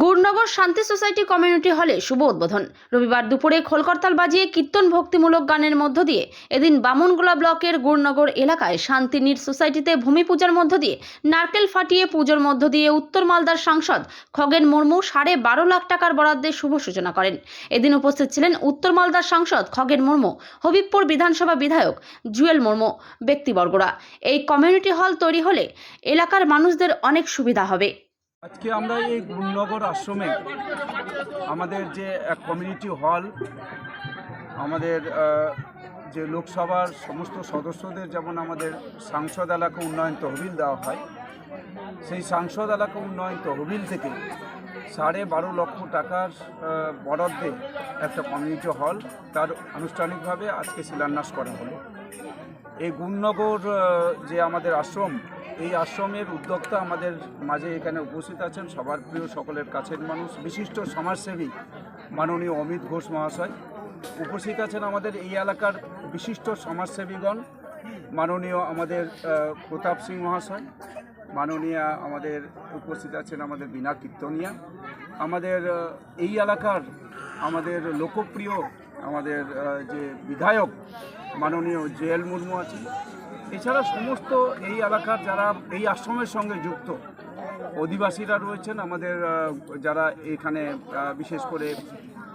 গুরনগর শান্তি society community হলে শুভ উদ্বোধন। রবিবার দুপুরে খোলকরতাল বাজিয়ে কীর্তন ভক্তিমূলক গানের মধ্য দিয়ে এদিন বামুনগোলা ব্লকের গুরনগর এলাকায় শান্তিনীর সোসাইটিতে ভূমি পূজার মধ্য দিয়ে নারকেল ফাটিয়ে পুজোর মধ্য দিয়ে উত্তর মালদার সাংসদ খগেন মুর্মু 12.5 লাখ টাকার বরাদ্দের শুভ সূচনা করেন। এদিন উপস্থিত ছিলেন উত্তর মালদার সাংসদ খগেন মুর্মু, হবিবপুর বিধানসভা বিধায়ক জুয়েল মুর্মু ব্যক্তিবর্গরা। এই কমিউনিটি হল তৈরি হলে এলাকার মানুষদের অনেক সুবিধা হবে। আজকে আমরা এই গুরনগর আশ্রমে আমাদের যে কমিউনিটি হল, আমাদের যে লোকসভার সমস্ত সদস্যদের যেমন আমাদের সাংসদ এলাকা উন্নয়ন তহবিল দেওয়া হয়, সেই সাংসদ এলাকা উন্নয়ন তহবিল থেকে 12.5 লক্ষ টাকার বরাদ্দে একটা কমিউনিটি হল তার আনুষ্ঠানিকভাবে আজকে শিলান্যাস করা হলো। এই গুরনগর যে আমাদের আশ্রম, এই আশ্রমের উদ্যোক্তা আমাদের মাঝে এখানে উপস্থিত আছেন সবার প্রিয়, সকলের কাছের মানুষ, বিশিষ্ট সমাজসেবী মাননীয় অমিত ঘোষ মহাশয়। উপস্থিত আছেন আমাদের এই এলাকার বিশিষ্ট সমাজসেবীগণ, মাননীয় আমাদের প্রতাপ সিং মহাশয়, মাননীয়া আমাদের উপস্থিত আছেন আমাদের বীণা কীর্তনিয়া, আমাদের এই এলাকার আমাদের লোকপ্রিয় আমাদের যে বিধায়ক মাননীয় জুয়েল মুর্মু আছেন। এছাড়া সমস্ত এই এলাকার যারা এই আশ্রমের সঙ্গে যুক্ত অধিবাসীরা রয়েছেন, আমাদের যারা এখানে বিশেষ করে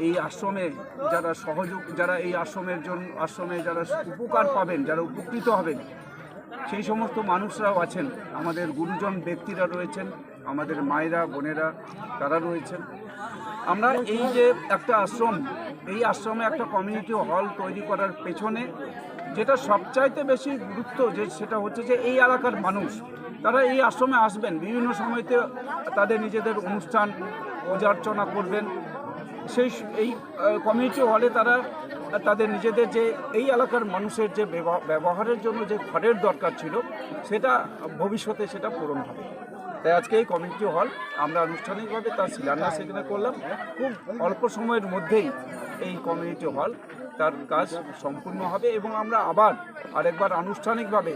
এই আশ্রমে যারা যারা এই আশ্রমে যারা উপকার পাবেন, যারা উপকৃত হবেন, সেই সমস্ত মানুষরাও আছেন। আমাদের গুরুজন ব্যক্তিরা রয়েছেন, আমাদের মায়েরা বোনেরা তারা রয়েছেন। আমরা এই যে একটা আশ্রম, এই আশ্রমে একটা কমিউনিটি হল তৈরি করার পেছনে যেটা সবচাইতে বেশি গুরুত্ব, সেটা হচ্ছে যে এই এলাকার মানুষ তারা এই আশ্রমে আসবেন, বিভিন্ন সময়তে তাদের নিজেদের অনুষ্ঠান পূজা অর্চনা করবেন। এই কমিউনিটি হলে তারা তাদের নিজেদের যে এই এলাকার মানুষের যে ব্যবহারের জন্য যে ঘরের দরকার ছিল, সেটা ভবিষ্যতে সেটা পূরণ হবে। তাই আজকে এই কমিউনিটি হল আমরা আনুষ্ঠানিকভাবে তার শিলান্যাস এখানে করলাম। খুব অল্প সময়ের মধ্যেই এই কমিউনিটি হল তার কাজ সম্পূর্ণ হবে এবং আমরা আরেকবার আনুষ্ঠানিকভাবে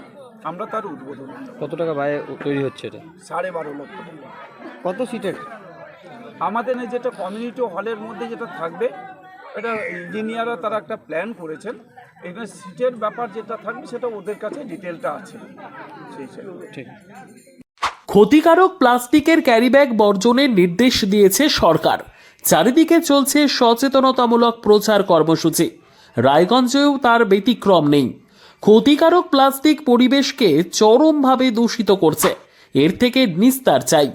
আমরা তার উদ্বোধন। কত টাকা ব্যয় তৈরি হচ্ছে এটা? 12.5 লক্ষ। কত সিটের? আমাদের যেটা কমিউনিটি হলের মধ্যে যেটা থাকবে, এটা ইঞ্জিনিয়াররা তারা একটা প্ল্যান করেছেন। এখানে সিটের ব্যাপার যেটা থাকবে সেটা ওদের কাছে ডিটেলটা আছে। সেই ঠিক। ক্ষতিকারক প্লাস্টিকের ক্যারিব্যাগ বর্জনের নির্দেশ দিয়েছে সরকার। চারিদিকে চলছে সচেতনতামূলক প্রচার কর্মসূচি। রায়গঞ্জেও তার ব্যতিক্রম নেই। ক্ষতিকারক প্লাস্টিক পরিবেশকে চরমভাবে দূষিত করছে। এর থেকে নিস্তার চাই।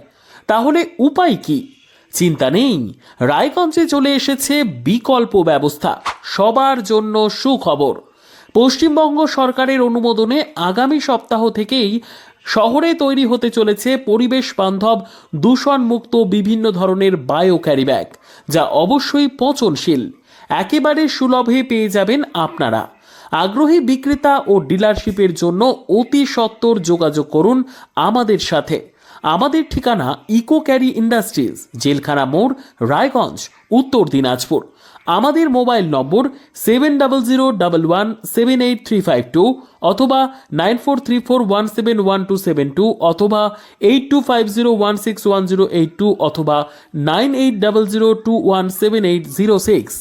তাহলে উপায় কি? চিন্তা নেই, রায়গঞ্জে চলে এসেছে বিকল্প ব্যবস্থা। সবার জন্য সুখবর। পশ্চিমবঙ্গ সরকারের অনুমোদনে আগামী সপ্তাহ থেকেই শহরে তৈরি হতে চলেছে পরিবেশ বান্ধব দূষণমুক্ত বিভিন্ন ধরনের বায়ো ক্যারিব্যাগ, যা অবশ্যই পচনশীল। একেবারে সুলভে পেয়ে যাবেন আপনারা। আগ্রহী বিক্রেতা ও ডিলারশিপের জন্য অতি সত্বর যোগাযোগ করুন আমাদের সাথে। আমাদের ঠিকানা ইকো ক্যারি ইন্ডাস্ট্রিজ, জেলখানা মোড়, রায়গঞ্জ, উত্তর দিনাজপুর। আমাদের মোবাইল নম্বর 7001178352 অথবা 9434171272 অথবা 8250161082 অথবা 9800217806।